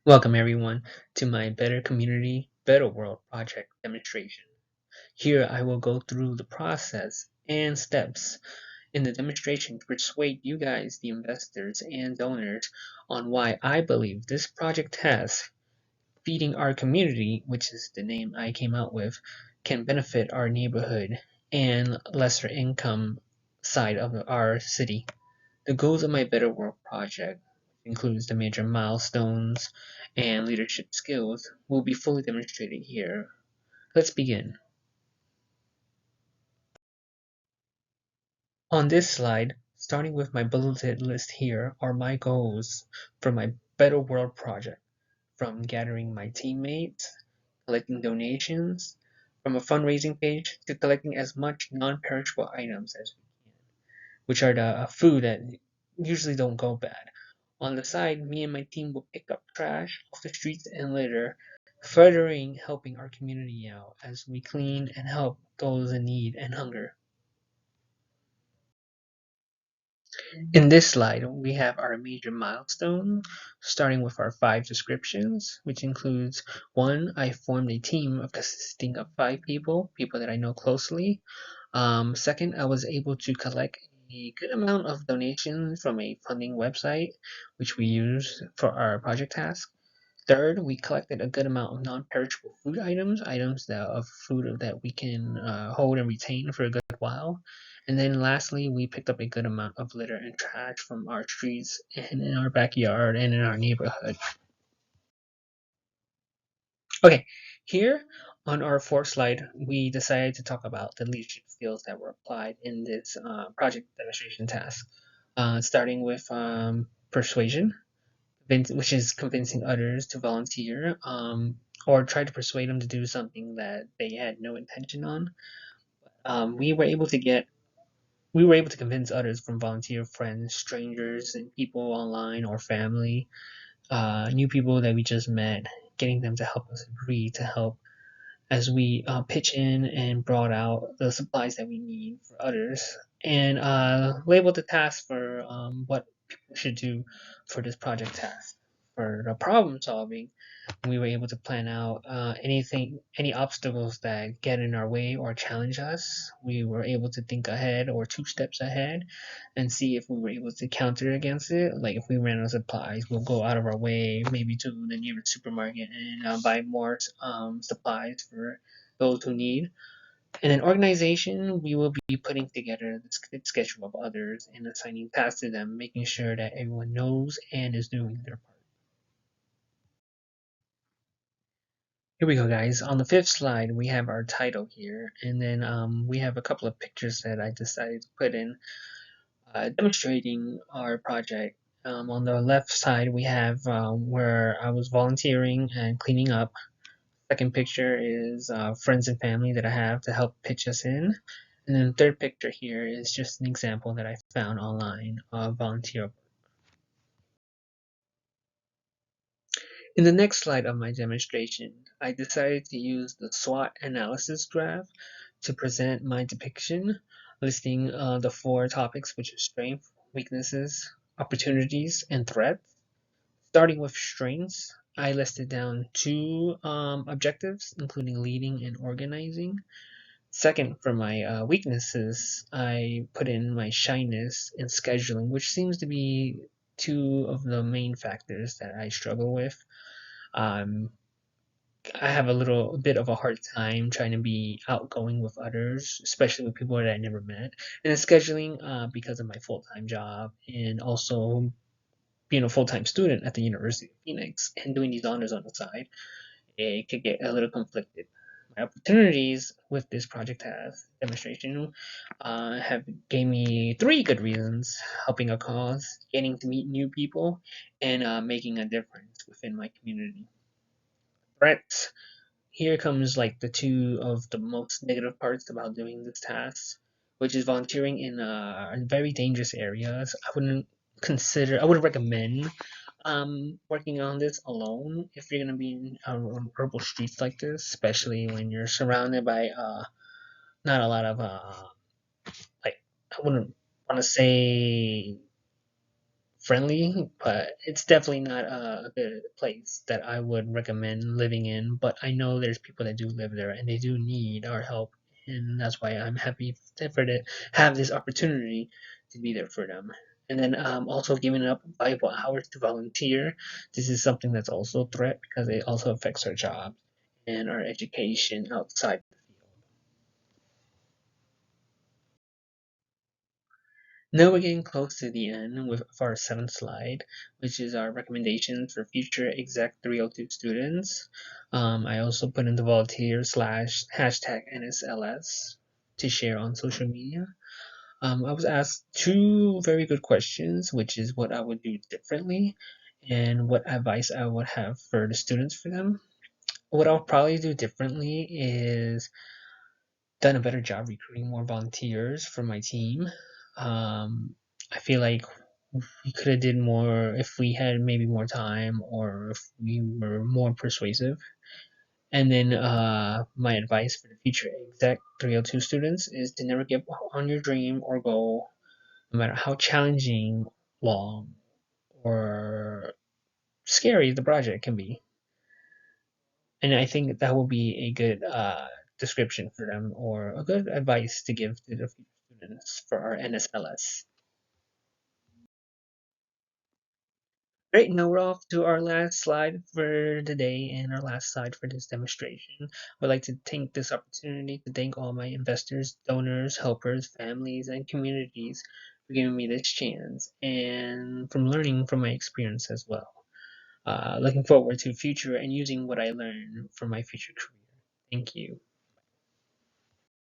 Welcome everyone to my Better Community, Better World project demonstration. Here I will go through the process and steps in the demonstration to persuade you guys, the investors and donors, on why I believe this project task, feeding our community, which is the name I came out with, can benefit our neighborhood and lesser income side of our city. The goals of my Better World project includes the major milestones and leadership skills will be fully demonstrated here. Let's begin. On this slide, starting with my bulleted list here are my goals for my Better World project, from gathering my teammates, collecting donations, from a fundraising page to collecting as much non-perishable items as we can, which are the food that usually don't go bad. On the side, me and my team will pick up trash off the streets and litter, furthering helping our community out as we clean and help those in need and hunger. In this slide, we have our major milestone, starting with our 5 descriptions, which includes 1, I formed a team consisting of 5 people that I know closely. Second, I was able to collect a good amount of donations from a funding website, which we use for our project task. Third, we collected a good amount of non-perishable food items that of food that we can hold and retain for a good while. And then lastly, we picked up a good amount of litter and trash from our streets and in our backyard and in our neighborhood. Okay, here on our fourth slide, we decided to talk about the leadership skills that were applied in this project demonstration task, starting with persuasion, which is convincing others to volunteer or try to persuade them to do something that they had no intention on. Um, we were able to get we were able to convince others from volunteer friends, strangers, and people online or family, new people that we just met, getting them to help us agree to help as we pitch in and brought out the supplies that we need for others and labeled the task for what people should do for this project task. For the problem solving, we were able to plan out any obstacles that get in our way or challenge us. We were able to think ahead or 2 steps ahead and see if we were able to counter against it. Like if we ran out of supplies, we'll go out of our way, maybe to the nearest supermarket and buy more supplies for those who need. In an organization, we will be putting together the schedule of others and assigning tasks to them, making sure that everyone knows and is doing their part. Here we go, guys. On the fifth slide, we have our title here, and then we have a couple of pictures that I decided to put in demonstrating our project. On the left side, we have where I was volunteering and cleaning up. Second picture is friends and family that I have to help pitch us in. And then the third picture here is just an example that I found online of volunteer. In the next slide of my demonstration, I decided to use the SWOT analysis graph to present my depiction, listing the 4 topics, which are strengths, weaknesses, opportunities, and threats. Starting with strengths, I listed down 2 objectives, including leading and organizing. Second, for my weaknesses, I put in my shyness and scheduling, which seems to be 2 of the main factors that I struggle with. Um, I have a bit of a hard time trying to be outgoing with others, especially with people that I never met. And then scheduling, because of my full-time job and also being a full-time student at the University of Phoenix and doing these honors on the side, it could get a little conflicted. My opportunities with this project task demonstration have gave me 3 good reasons: helping a cause, getting to meet new people, and making a difference within my community. Threats. Here comes like the 2 of the most negative parts about doing this task, which is volunteering in very dangerous areas. I wouldn't recommend working on this alone if you're gonna be in urban streets like this, especially when you're surrounded by not a lot of like I wouldn't want to say friendly, but it's definitely not a good place that I would recommend living in. But I know there's people that do live there and they do need our help, and that's why I'm happy for to have this opportunity to be there for them. And then also giving up valuable hours to volunteer. This is something that's also a threat because it also affects our jobs and our education outside. Now we're getting close to the end with for our seventh slide, which is our recommendations for future EXEC302 students. I also put in the volunteer slash hashtag NSLS to share on social media. I was asked two very good questions, which is what I would do differently and what advice I would have for the students for them. What I'll probably do differently is done a better job recruiting more volunteers for my team. Um, I feel like we could have did more if we had maybe more time or if we were more persuasive. And then my advice for the future Exec 302 students is to never give up on your dream or goal, no matter how challenging, long, or scary the project can be. And I think that will be a good description for them or a good advice to give to the future students for our NSLS. Right, now we're off to our last slide for the day and our last slide for this demonstration. I'd like to take this opportunity to thank all my investors, donors, helpers, families, and communities for giving me this chance and from learning from my experience as well. Looking forward to future and using what I learned for my future career. Thank you.